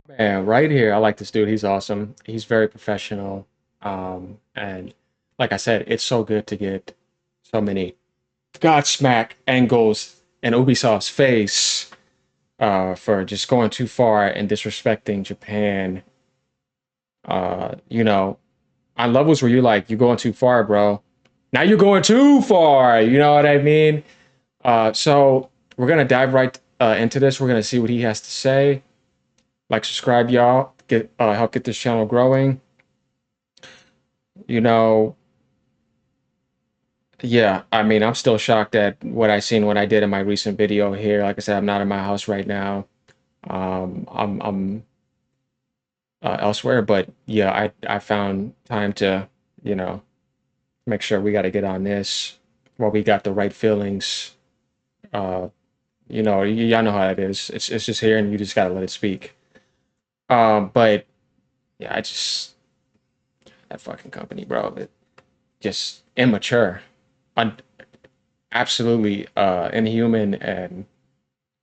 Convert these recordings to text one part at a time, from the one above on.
Man, right here, I like this dude. He's awesome. He's very professional. And like I said, it's so good to get so many Godsmack angles in Ubisoft's face for just going too far and disrespecting Japan. You know, on levels where you're like, you're going too far, bro. Now you're going too far. You know what I mean? So we're gonna dive right into this. We're gonna see what he has to say. Like, subscribe, y'all. Get help get this channel growing. You know, yeah. I mean, I'm still shocked at what I seen when I did in my recent video here. Like I said, I'm not in my house right now. I'm elsewhere, but yeah, I found time to you know make sure we got to get on this while we got the right feelings. Uh, y'all know how it is. It's just here, and you just gotta let it speak. But yeah, I just that fucking company, bro. It just immature, un absolutely inhuman, and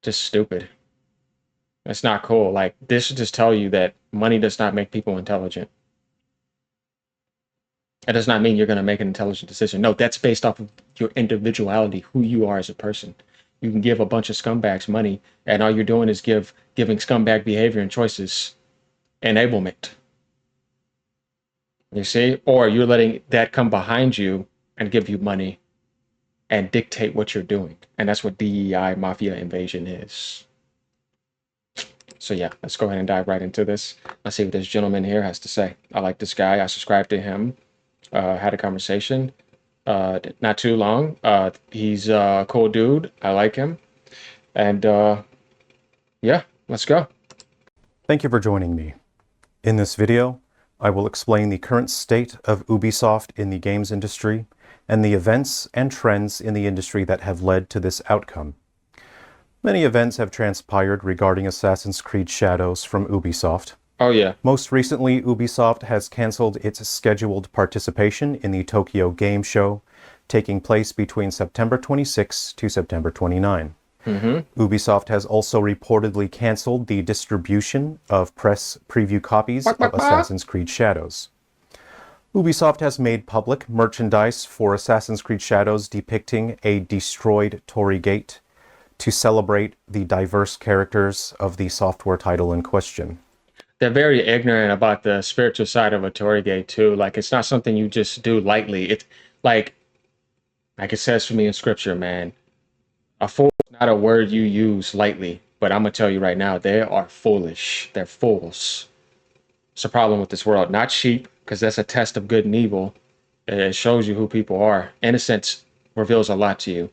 just stupid. It's not cool. Like, this should just tell you that money does not make people intelligent. It does not mean you're going to make an intelligent decision. No, that's based off of your individuality, who you are as a person. You can give a bunch of scumbags money, and all you're doing is giving scumbag behavior and choices enablement. You see? Or you're letting that come behind you and give you money and dictate what you're doing. And that's what DEI mafia invasion is. So yeah, let's go ahead and dive right into this. Let's see what this gentleman here has to say. I like this guy. I subscribed to him. Had a conversation. Not too long. He's a cool dude. I like him. And yeah, let's go. Thank you for joining me. In this video, I will explain the current state of Ubisoft in the games industry and the events and trends in the industry that have led to this outcome. Many events have transpired regarding Assassin's Creed Shadows from Ubisoft. Oh yeah. Most recently, Ubisoft has cancelled its scheduled participation in the Tokyo Game Show, taking place between September 26 to September 29. Ubisoft has also reportedly cancelled the distribution of press preview copies of Assassin's Creed Shadows. Ubisoft has made public merchandise for Assassin's Creed Shadows depicting a destroyed Torii Gate to celebrate the diverse characters of the software title in question. They're very ignorant about the spiritual side of a Torii Gate too. Like, it's not something you just do lightly. It's like it says for me in scripture, man. A fool is not a word you use lightly. But I'm gonna tell you right now, they are foolish. They're fools. It's a problem with this world. Not sheep, because that's a test of good and evil. It shows you who people are. Innocence reveals a lot to you.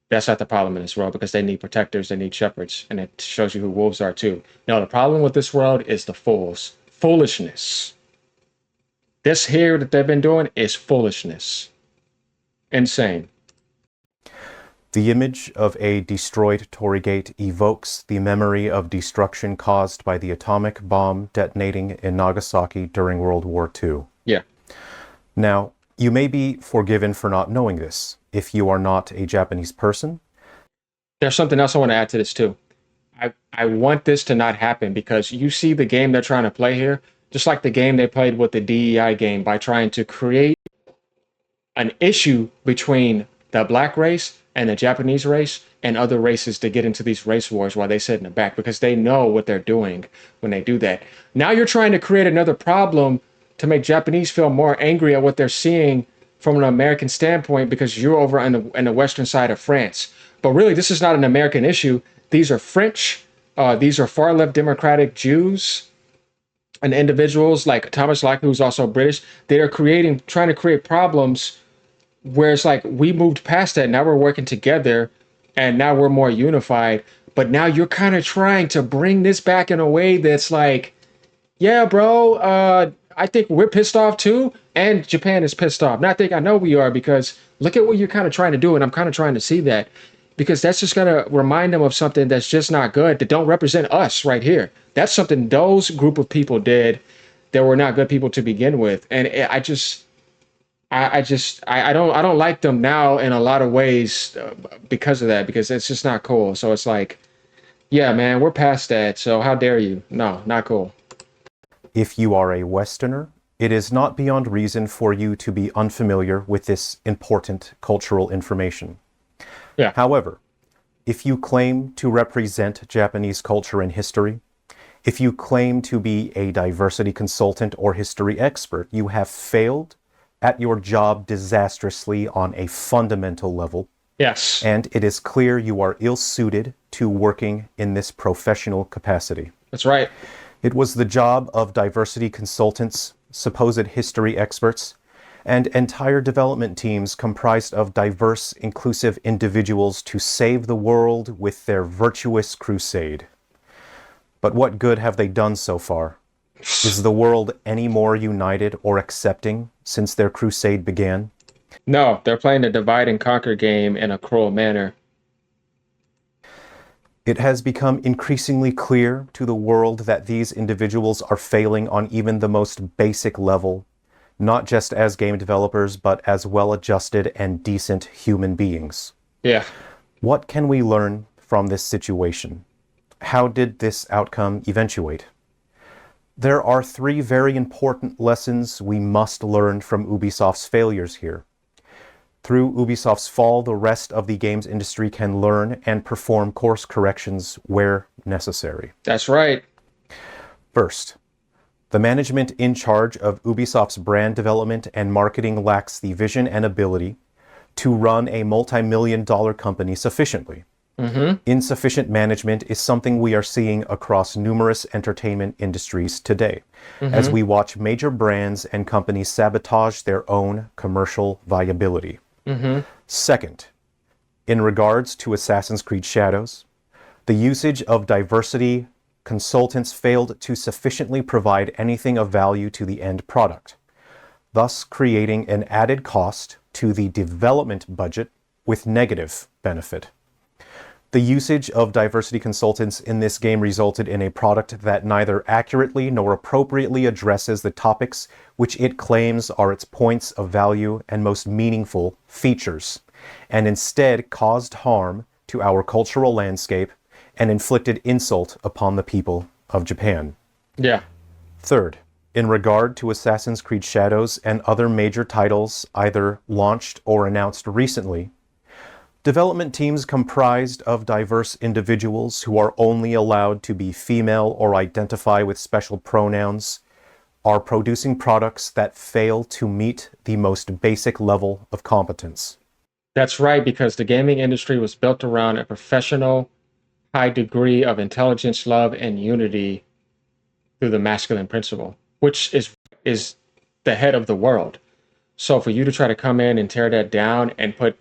That's not the problem in this world, because they need protectors, they need shepherds, and it shows you who wolves are too. No, the problem with this world is the fools. Foolishness. This here that they've been doing is foolishness. Insane. The image of a destroyed Torii Gate evokes the memory of destruction caused by the atomic bomb detonating in Nagasaki during World War II. Yeah. Now, you may be forgiven for not knowing this if you are not a Japanese person. There's something else I want to add to this too. I want this to not happen, because you see the game they're trying to play here, just like the game they played with the DEI game, by trying to create an issue between the black race and the Japanese race and other races to get into these race wars while they sit in the back, because they know what they're doing when they do that. Now you're trying to create another problem to make Japanese feel more angry at what they're seeing from an American standpoint, because you're over on the western side of France. But really, this is not an American issue. These are French. These are far left democratic Jews and individuals like Thomas Lake, who's also British. They are trying to create problems where it's like, we moved past that. Now we're working together, and now we're more unified. But now you're kind of trying to bring this back in a way that's like, yeah, bro, I think we're pissed off too, and Japan is pissed off. Not think I know we are, because look at what you're kind of trying to do, and I'm kind of trying to see that, because that's just gonna remind them of something that's just not good, that don't represent us right here. That's something those group of people did that were not good people to begin with, and I don't like them now in a lot of ways because of that, because it's just not cool. So it's like, Yeah, man, we're past that. So how dare you? No, not cool. If you are a Westerner, it is not beyond reason for you to be unfamiliar with this important cultural information. Yeah. However, if you claim to represent Japanese culture and history, if you claim to be a diversity consultant or history expert, you have failed at your job disastrously on a fundamental level, Yes. and it is clear you are ill-suited to working in this professional capacity. That's right. It was the job of diversity consultants, supposed history experts, and entire development teams comprised of diverse, inclusive individuals to save the world with their virtuous crusade. But what good have they done so far? Is the world any more united or accepting since their crusade began? No, they're playing the divide and conquer game in a cruel manner. It has become increasingly clear to the world that these individuals are failing on even the most basic level, not just as game developers, but as well-adjusted and decent human beings. Yeah. What can we learn from this situation? How did this outcome eventuate? There are three very important lessons we must learn from Ubisoft's failures here. Through Ubisoft's fall, the rest of the games industry can learn and perform course corrections where necessary. That's right. First, the management in charge of Ubisoft's brand development and marketing lacks the vision and ability to run a multi-million-dollar company sufficiently. Insufficient management is something we are seeing across numerous entertainment industries today, as we watch major brands and companies sabotage their own commercial viability. Second, in regards to Assassin's Creed Shadows, the usage of diversity consultants failed to sufficiently provide anything of value to the end product, thus creating an added cost to the development budget with negative benefit. The usage of diversity consultants in this game resulted in a product that neither accurately nor appropriately addresses the topics which it claims are its points of value and most meaningful features, and instead caused harm to our cultural landscape and inflicted insult upon the people of Japan. Yeah. Third, in regard to Assassin's Creed Shadows and other major titles either launched or announced recently, development teams comprised of diverse individuals who are only allowed to be female or identify with special pronouns are producing products that fail to meet the most basic level of competence. That's right, because the gaming industry was built around a professional, high degree of intelligence, love, and unity through the masculine principle, which is the head of the world. So for you to try to come in and tear that down and put,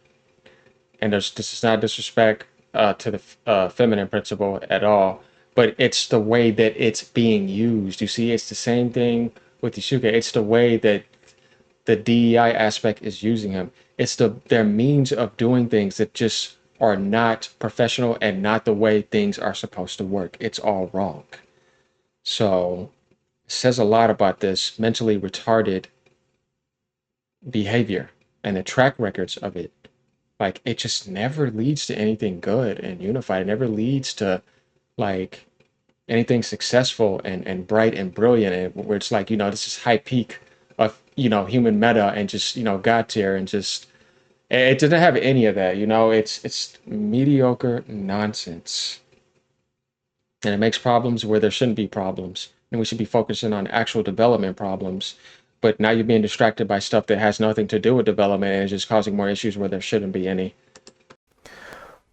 and this is not disrespect to the feminine principle at all, but it's the way that it's being used. You see, it's the same thing with Yusuke. It's the way that the DEI aspect is using him. It's their means of doing things that just are not professional and not the way things are supposed to work. It's all wrong. So it says a lot about this mentally retarded behavior and the track records of it. Like it just never leads to anything good and unified. It never leads to like anything successful and bright and brilliant, and where it's like, this is high peak of human meta and just god tier, and just it doesn't have any of that. It's mediocre nonsense, and it makes problems where there shouldn't be problems, and we should be focusing on actual development problems. But now you're being distracted by stuff that has nothing to do with development and is just causing more issues where there shouldn't be any.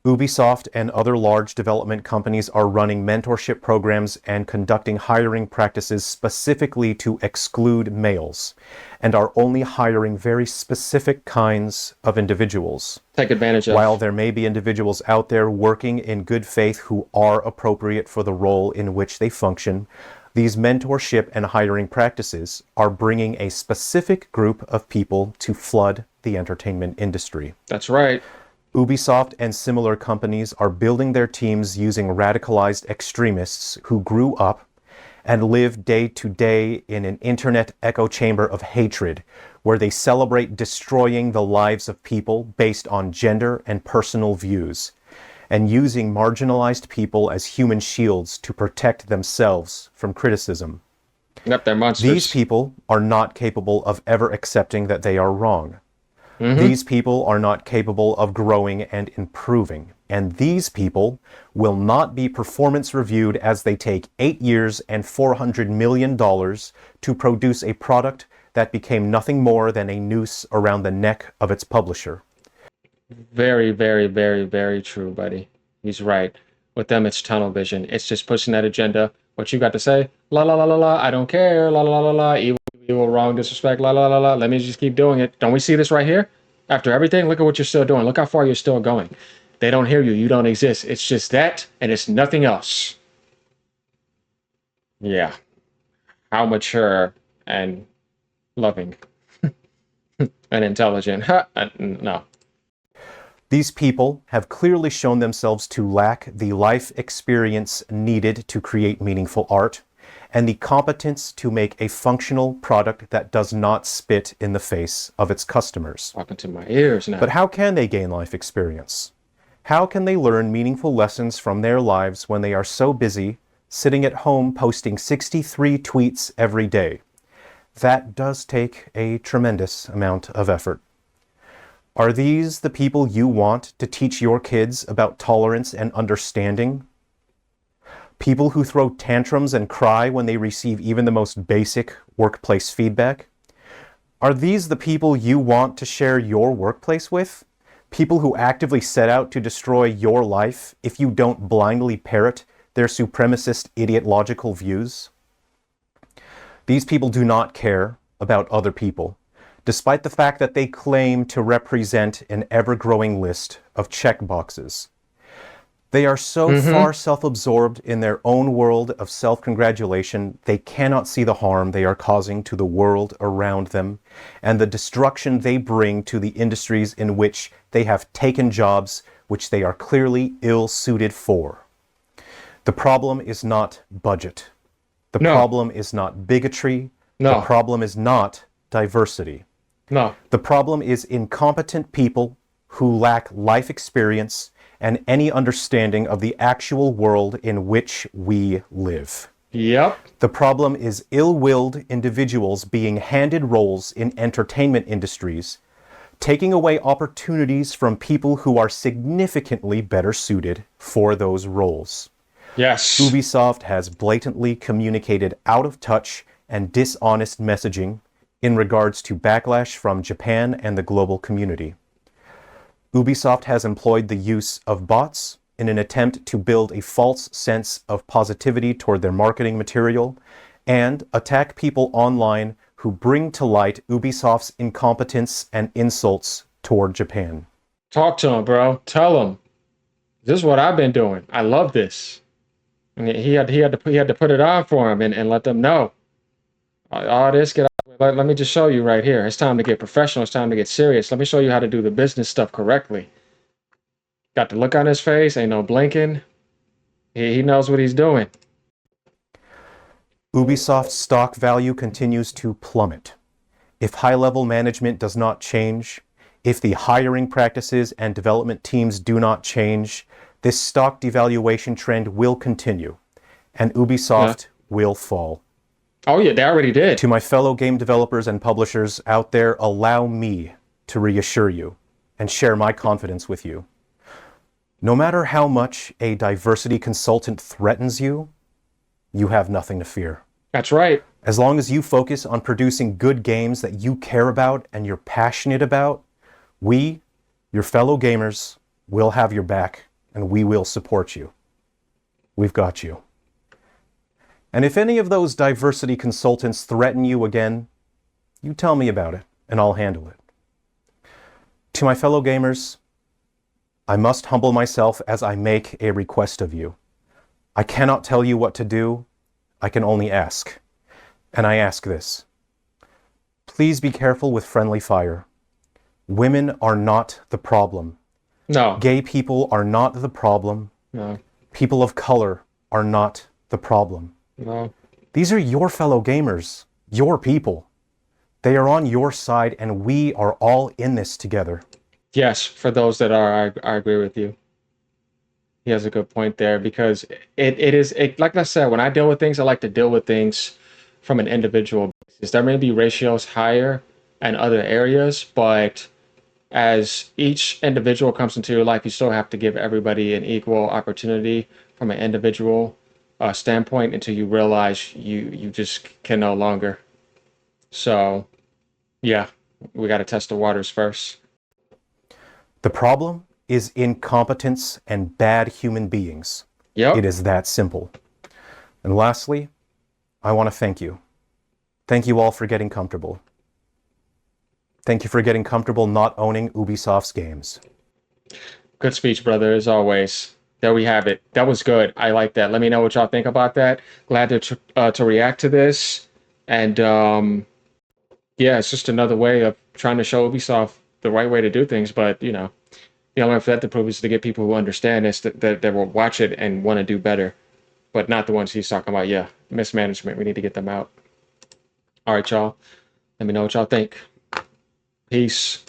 Ubisoft and other large development companies are running mentorship programs and conducting hiring practices specifically to exclude males, and are only hiring very specific kinds of individuals. Take advantage of. While there may be individuals out there working in good faith who are appropriate for the role in which they function, these mentorship and hiring practices are bringing a specific group of people to flood the entertainment industry. That's right. Ubisoft and similar companies are building their teams using radicalized extremists who grew up and live day to day in an internet echo chamber of hatred, where they celebrate destroying the lives of people based on gender and personal views. and using marginalized people as human shields to protect themselves from criticism. Yep, they're These monsters. people are not capable of ever accepting that they are wrong. Mm-hmm. These people are not capable of growing and improving. And these people will not be performance reviewed as they take 8 years and $400 million to produce a product that became nothing more than a noose around the neck of its publisher. Very, very, very, very true, buddy. He's right. With them, it's tunnel vision. It's just pushing that agenda. What you got to say? La la la la la. I don't care. La la la la la. Evil, evil, wrong, disrespect. La la la la. Let me just keep doing it. Don't we see this right here? After everything, look at what you're still doing. Look how far you're still going. They don't hear you. You don't exist. It's just that, and it's nothing else. Yeah. How mature and loving and intelligent. Ha, no. These people have clearly shown themselves to lack the life experience needed to create meaningful art and the competence to make a functional product that does not spit in the face of its customers. Talking to my ears now. But how can they gain life experience? How can they learn meaningful lessons from their lives when they are so busy sitting at home posting 63 tweets every day? That does take a tremendous amount of effort. Are these the people you want to teach your kids about tolerance and understanding? People who throw tantrums and cry when they receive even the most basic workplace feedback? Are these the people you want to share your workplace with? People who actively set out to destroy your life if you don't blindly parrot their supremacist ideological views? These people do not care about other people, despite the fact that they claim to represent an ever-growing list of checkboxes. They are so far self-absorbed in their own world of self-congratulation, they cannot see the harm they are causing to the world around them and the destruction they bring to the industries in which they have taken jobs which they are clearly ill-suited for. The problem is not budget. The No. problem is not bigotry. No. The problem is not diversity. No. The problem is incompetent people who lack life experience and any understanding of the actual world in which we live. Yep. The problem is ill-willed individuals being handed roles in entertainment industries, taking away opportunities from people who are significantly better suited for those roles. Yes. Ubisoft has blatantly communicated out of touch and dishonest messaging in regards to backlash from Japan and the global community. Ubisoft has employed the use of bots in an attempt to build a false sense of positivity toward their marketing material and attack people online who bring to light Ubisoft's incompetence and insults toward Japan. Talk to him, bro. Tell him. This is what I've been doing. I love this. And he had to put it on for him and let them know. All this, get out. Let me just show you right here. It's time to get professional. It's time to get serious. Let me show you how to do the business stuff correctly. Got the look on his face. Ain't no blinking. He knows what he's doing. Ubisoft's stock value continues to plummet. If high-level management does not change, if the hiring practices and development teams do not change, this stock devaluation trend will continue, and Ubisoft will fall. Oh yeah, they already did. To my fellow game developers and publishers out there, allow me to reassure you and share my confidence with you. No matter how much a diversity consultant threatens you, you have nothing to fear. That's right. As long as you focus on producing good games that you care about and you're passionate about, we, your fellow gamers, will have your back and we will support you. We've got you. And if any of those diversity consultants threaten you again, you tell me about it and I'll handle it. To my fellow gamers, I must humble myself as I make a request of you. I cannot tell you what to do. I can only ask. And I ask this. Please be careful with friendly fire. Women are not the problem. No. Gay people are not the problem. No. People of color are not the problem. No. These are your fellow gamers, your people. They are on your side and we are all in this together. Yes, for those that are, I agree with you. He has a good point there because it is like I said, when I deal with things, I like to deal with things from an individual basis. There may be ratios higher in other areas, but as each individual comes into your life, you still have to give everybody an equal opportunity from an individual standpoint until you realize you just can no longer. So yeah, we got to test the waters first. The problem is incompetence and bad human beings. It Yep. is that simple. And lastly, I want to thank you. Thank you all for getting comfortable. Thank you for getting comfortable not owning Ubisoft's games. Good speech, brother, as always. There we have it. That was good. I like that. Let me know what y'all think about that. Glad to react to this. And yeah, it's just another way of trying to show Ubisoft the right way to do things. But the only way for that to prove is to get people who understand this that will watch it and want to do better, but not the ones he's talking about. Yeah, mismanagement. We need to get them out. All right, y'all. Let me know what y'all think. Peace.